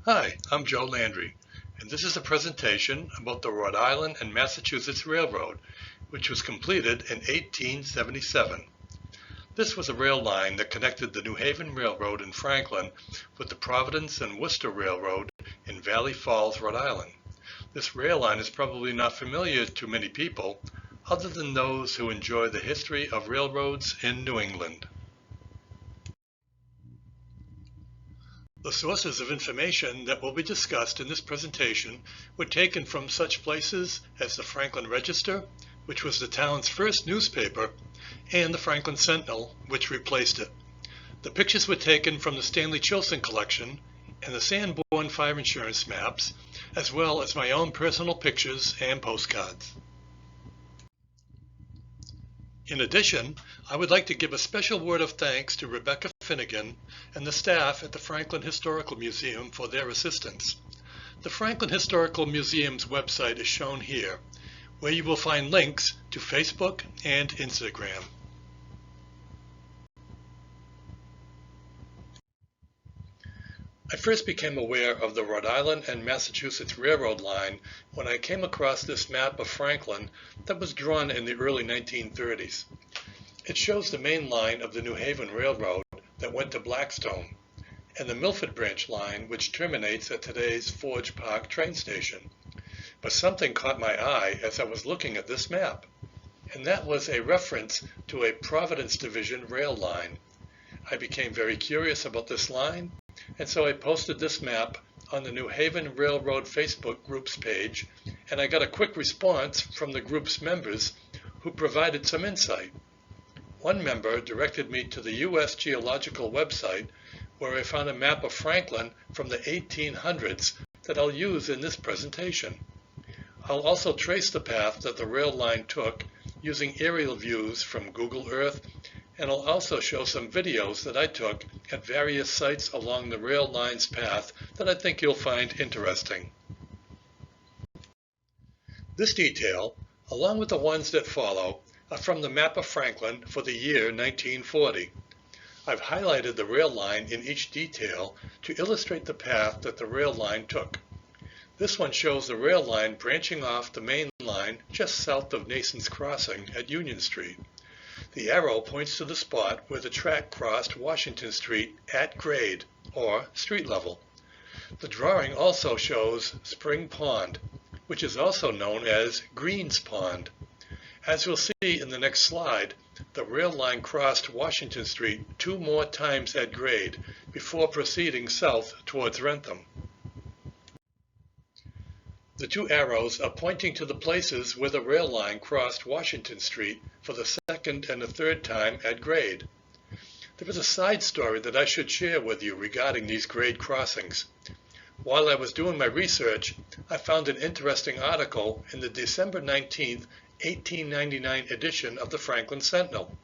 Hi, I'm Joe Landry, and this is a presentation about the Rhode Island and Massachusetts Railroad, which was completed in 1877. This was a rail line that connected the New Haven Railroad in Franklin with the Providence and Worcester Railroad in Valley Falls, Rhode Island. This rail line is probably not familiar to many people, other than those who enjoy the history of railroads in New England. The sources of information that will be discussed in this presentation were taken from such places as the Franklin Register, which was the town's first newspaper, and the Franklin Sentinel, which replaced it. The pictures were taken from the Stanley Chilson collection and the Sanborn fire insurance maps, as well as my own personal pictures and postcards. In addition, I would like to give a special word of thanks to Rebecca Finnegan and the staff at the Franklin Historical Museum for their assistance. The Franklin Historical Museum's website is shown here, where you will find links to Facebook and Instagram. I first became aware of the Rhode Island and Massachusetts Railroad line when I came across this map of Franklin that was drawn in the early 1930s. It shows the main line of the New Haven Railroad that went to Blackstone, and the Milford Branch line which terminates at today's Forge Park train station. But something caught my eye as I was looking at this map, and that was a reference to a Providence Division rail line. I became very curious about this line, and so I posted this map on the New Haven Railroad Facebook groups page, and I got a quick response from the group's members who provided some insight. One member directed me to the U.S. Geological website, where I found a map of Franklin from the 1800s that I'll use in this presentation. I'll also trace the path that the rail line took using aerial views from Google Earth, and I'll also show some videos that I took at various sites along the rail line's path that I think you'll find interesting. This detail, along with the ones that follow, are from the map of Franklin for the year 1940. I've highlighted the rail line in each detail to illustrate the path that the rail line took. This one shows the rail line branching off the main line just south of Nason's Crossing at Union Street. The arrow points to the spot where the track crossed Washington Street at grade, or street level. The drawing also shows Spring Pond, which is also known as Green's Pond. As we'll see in the next slide, the rail line crossed Washington Street 2 more times at grade before proceeding south towards Wrentham. The 2 arrows are pointing to the places where the rail line crossed Washington Street for the second and the third time at grade. There is a side story that I should share with you regarding these grade crossings. While I was doing my research, I found an interesting article in the December 19th, 1899 edition of the Franklin Sentinel.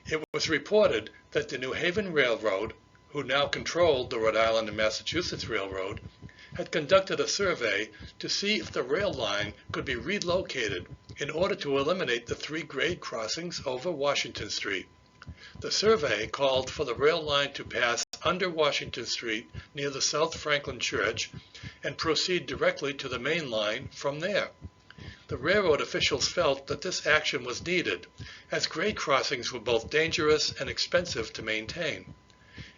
It was reported that the New Haven Railroad, who now controlled the Rhode Island and Massachusetts Railroad, had conducted a survey to see if the rail line could be relocated in order to eliminate the 3 grade crossings over Washington Street. The survey called for the rail line to pass under Washington Street near the South Franklin Church and proceed directly to the main line from there. The railroad officials felt that this action was needed, as grade crossings were both dangerous and expensive to maintain.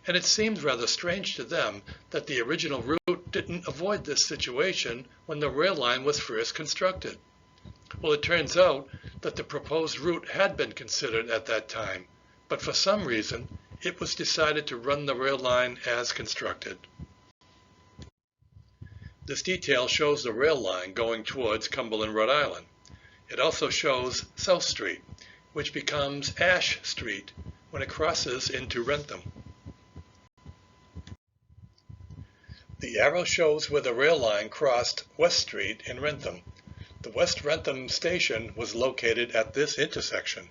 And it seemed rather strange to them that the original route didn't avoid this situation when the rail line was first constructed. Well, it turns out that the proposed route had been considered at that time, but for some reason, it was decided to run the rail line as constructed. This detail shows the rail line going towards Cumberland, Rhode Island. It also shows South Street, which becomes Ash Street when it crosses into Wrentham. The arrow shows where the rail line crossed West Street in Wrentham. The West Wrentham station was located at this intersection.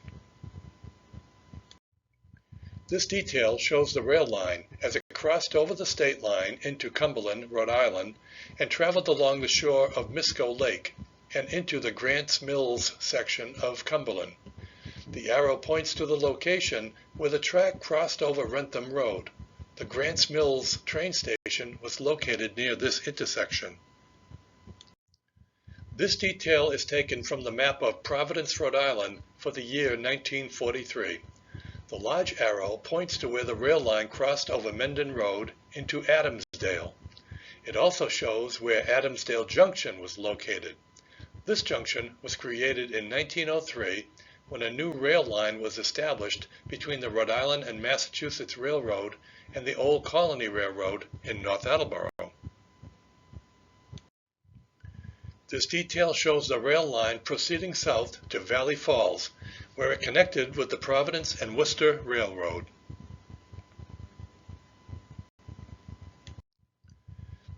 This detail shows the rail line as it crossed over the state line into Cumberland, Rhode Island, and traveled along the shore of Misco Lake and into the Grants Mills section of Cumberland. The arrow points to the location where the track crossed over Wrentham Road. The Grants Mills train station was located near this intersection. This detail is taken from the map of Providence, Rhode Island for the year 1943. The large arrow points to where the rail line crossed over Mendon Road into Adamsdale. It also shows where Adamsdale Junction was located. This junction was created in 1903 when a new rail line was established between the Rhode Island and Massachusetts Railroad and the Old Colony Railroad in North Attleboro. This detail shows the rail line proceeding south to Valley Falls, where it connected with the Providence and Worcester Railroad.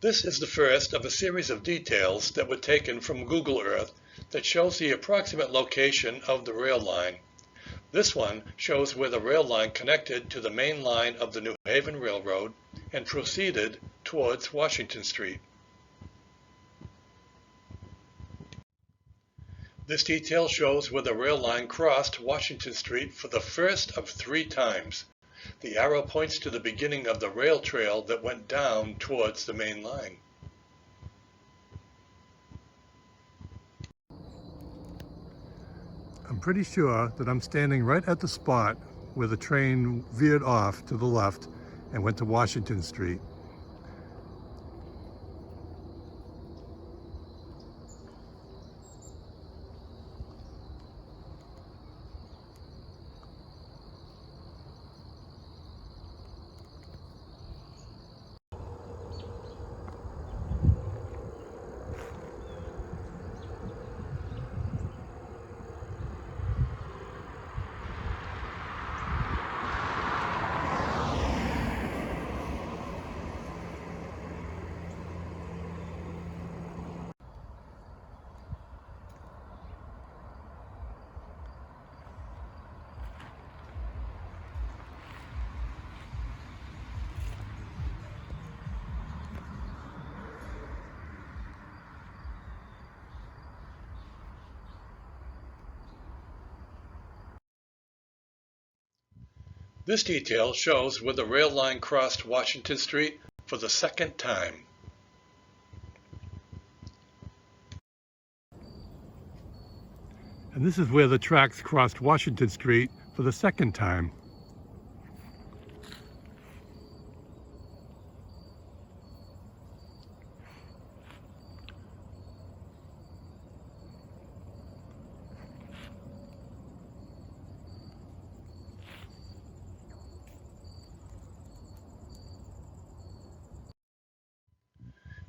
This is the first of a series of details that were taken from Google Earth that shows the approximate location of the rail line. This one shows where the rail line connected to the main line of the New Haven Railroad and proceeded towards Washington Street. This detail shows where the rail line crossed Washington Street for the first of 3 times. The arrow points to the beginning of the rail trail that went down towards the main line. I'm pretty sure that I'm standing right at the spot where the train veered off to the left and went to Washington Street. This detail shows where the rail line crossed Washington Street for the 2nd time. And this is where the tracks crossed Washington Street for the 2nd time.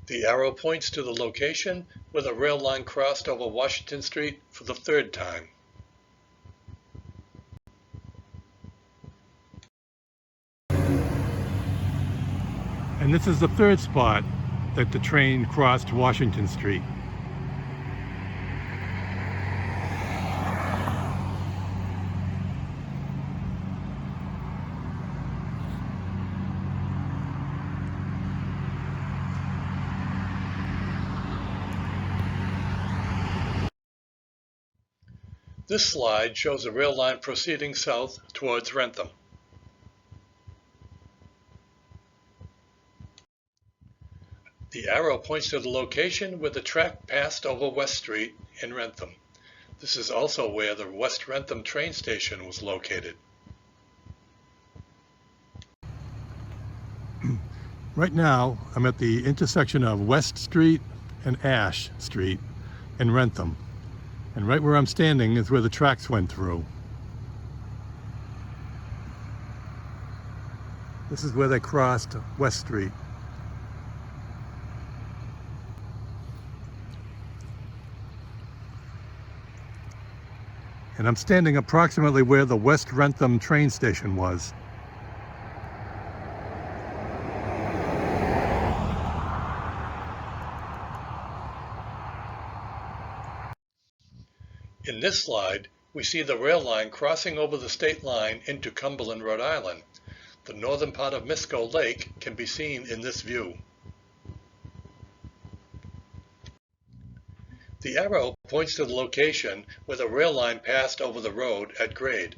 The arrow points to the location where the rail line crossed over Washington Street for the 3rd time. And this is the 3rd spot that the train crossed Washington Street. This slide shows a rail line proceeding south towards Wrentham. The arrow points to the location where the track passed over West Street in Wrentham. This is also where the West Wrentham train station was located. Right now, I'm at the intersection of West Street and Ash Street in Wrentham. And right where I'm standing is where the tracks went through. This is where they crossed West Street. And I'm standing approximately where the West Wrentham train station was. In this slide, we see the rail line crossing over the state line into Cumberland, Rhode Island. The northern part of Misco Lake can be seen in this view. The arrow points to the location where the rail line passed over the road at grade.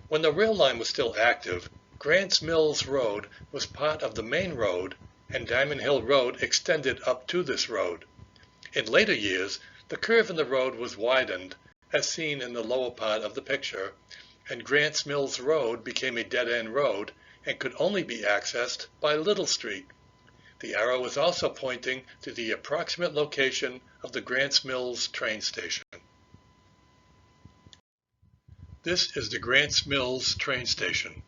When the rail line was still active, Grants Mills Road was part of the main road, and Diamond Hill Road extended up to this road. In later years, the curve in the road was widened, as seen in the lower part of the picture, and Grants Mills Road became a dead-end road and could only be accessed by Little Street. The arrow is also pointing to the approximate location of the Grants Mills train station. This is the Grants Mills train station.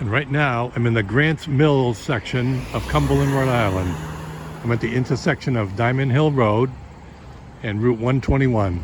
And right now, I'm in the Grants Mills section of Cumberland, Rhode Island. I'm at the intersection of Diamond Hill Road and Route 121.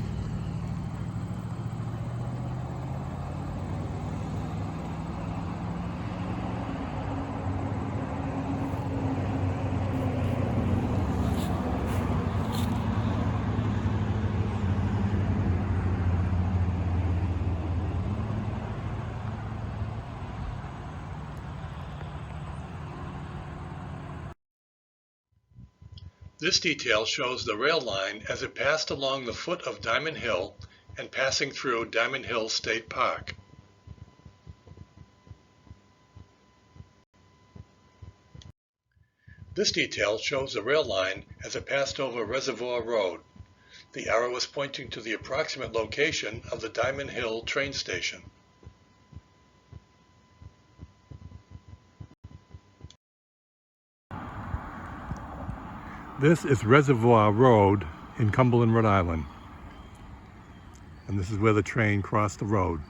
This detail shows the rail line as it passed along the foot of Diamond Hill and passing through Diamond Hill State Park. This detail shows the rail line as it passed over Reservoir Road. The arrow is pointing to the approximate location of the Diamond Hill train station. This is Reservoir Road in Cumberland, Rhode Island. And this is where the train crossed the road.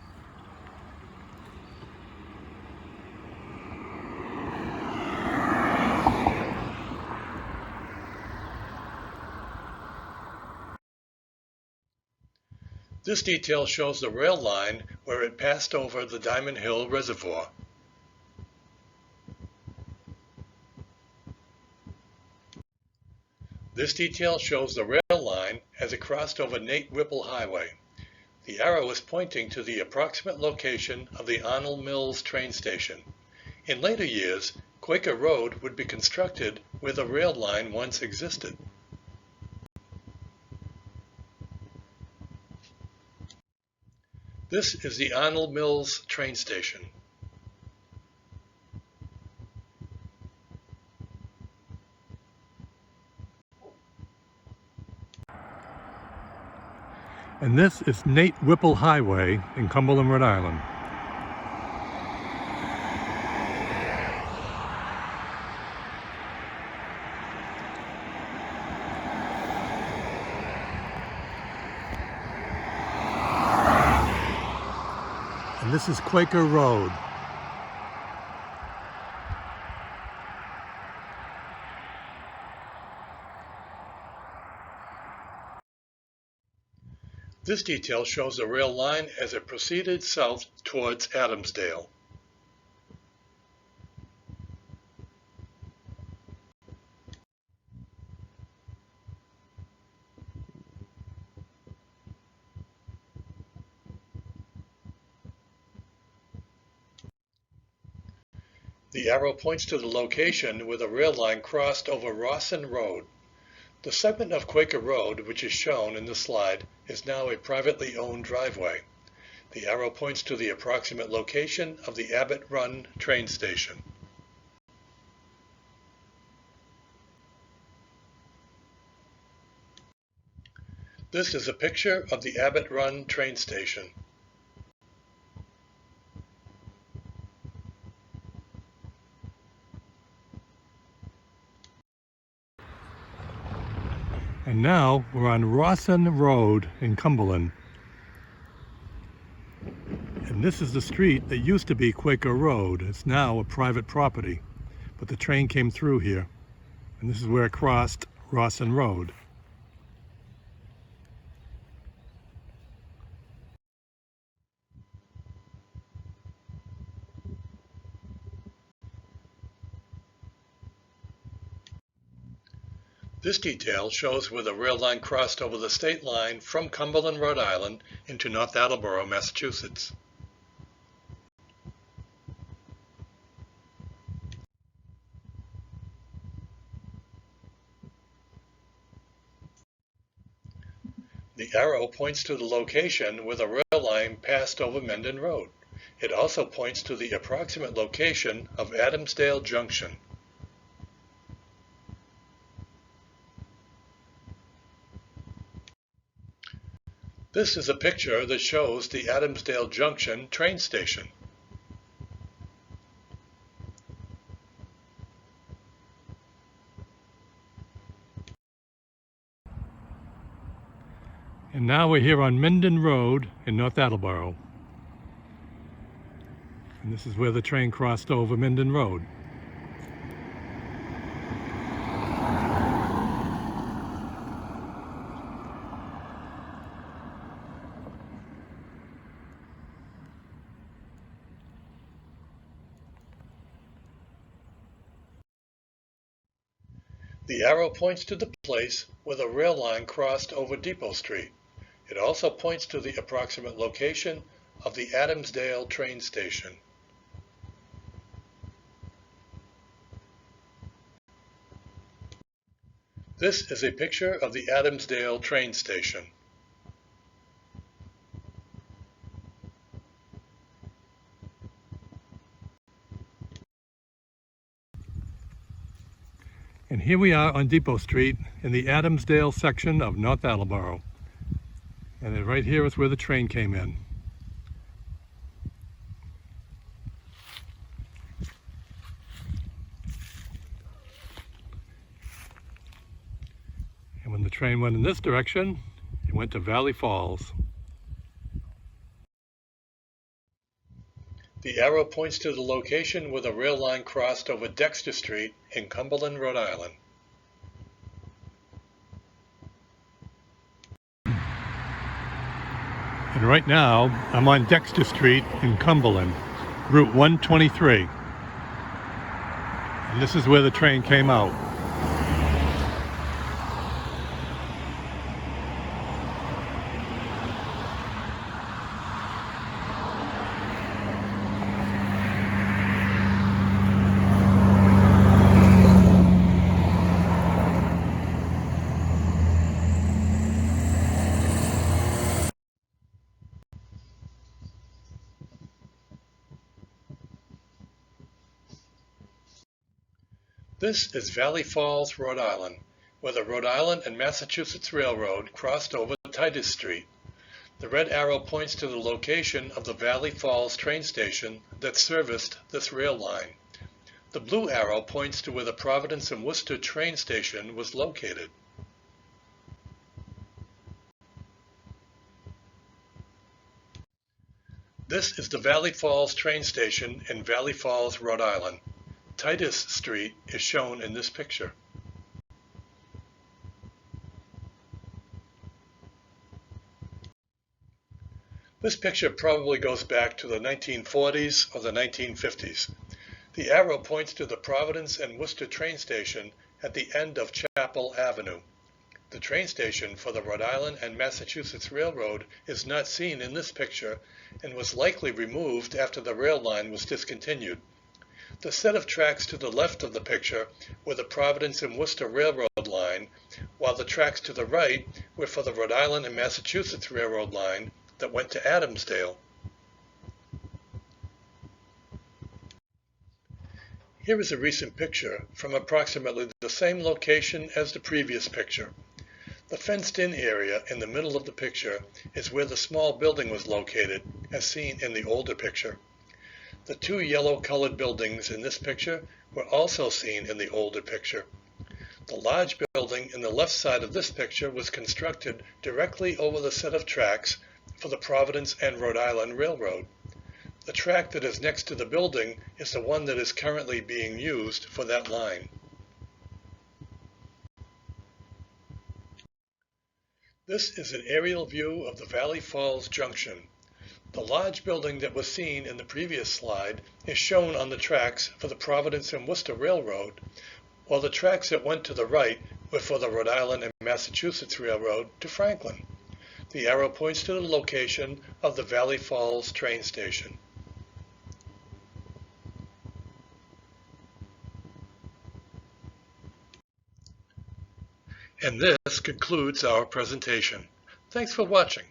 This detail shows the rail line where it passed over the Diamond Hill Reservoir. This detail shows the rail line as it crossed over Nate Whipple Highway. The arrow is pointing to the approximate location of the Arnold Mills train station. In later years, Quaker Road would be constructed where the rail line once existed. This is the Arnold Mills train station. And this is Nate Whipple Highway in Cumberland, Rhode Island. And this is Quaker Road. This detail shows the rail line as it proceeded south towards Adamsdale. The arrow points to the location where the rail line crossed over Rawson Road. The segment of Quaker Road, which is shown in the slide, is now a privately owned driveway. The arrow points to the approximate location of the Abbott Run train station. This is a picture of the Abbott Run train station. And now we're on Rawson Road in Cumberland. And this is the street that used to be Quaker Road. It's now a private property, but the train came through here. And this is where it crossed Rawson Road. This detail shows where the rail line crossed over the state line from Cumberland, Rhode Island into North Attleboro, Massachusetts. The arrow points to the location where the rail line passed over Mendon Road. It also points to the approximate location of Adamsdale Junction. This is a picture that shows the Adamsdale Junction train station. And now we're here on Mendon Road in North Attleboro. And this is where the train crossed over Mendon Road. The arrow points to the place where the rail line crossed over Depot Street. It also points to the approximate location of the Adamsdale train station. This is a picture of the Adamsdale train station. And here we are on Depot Street in the Adamsdale section of North Attleboro. And then right here is where the train came in. And when the train went in this direction, it went to Valley Falls. The arrow points to the location where the rail line crossed over Dexter Street in Cumberland, Rhode Island. And right now, I'm on Dexter Street in Cumberland, Route 123. And this is where the train came out. This is Valley Falls, Rhode Island, where the Rhode Island and Massachusetts Railroad crossed over Titus Street. The red arrow points to the location of the Valley Falls train station that serviced this rail line. The blue arrow points to where the Providence and Worcester train station was located. This is the Valley Falls train station in Valley Falls, Rhode Island. Titus Street is shown in this picture. This picture probably goes back to the 1940s or the 1950s. The arrow points to the Providence and Worcester train station at the end of Chapel Avenue. The train station for the Rhode Island and Massachusetts Railroad is not seen in this picture and was likely removed after the rail line was discontinued. The set of tracks to the left of the picture were the Providence and Worcester Railroad line, while the tracks to the right were for the Rhode Island and Massachusetts Railroad line that went to Adamsdale. Here is a recent picture from approximately the same location as the previous picture. The fenced-in area in the middle of the picture is where the small building was located, as seen in the older picture. The two yellow-colored buildings in this picture were also seen in the older picture. The large building in the left side of this picture was constructed directly over the set of tracks for the Providence and Rhode Island Railroad. The track that is next to the building is the one that is currently being used for that line. This is an aerial view of the Valley Falls Junction. The large building that was seen in the previous slide is shown on the tracks for the Providence and Worcester Railroad, while the tracks that went to the right were for the Rhode Island and Massachusetts Railroad to Franklin. The arrow points to the location of the Valley Falls train station. And this concludes our presentation. Thanks for watching.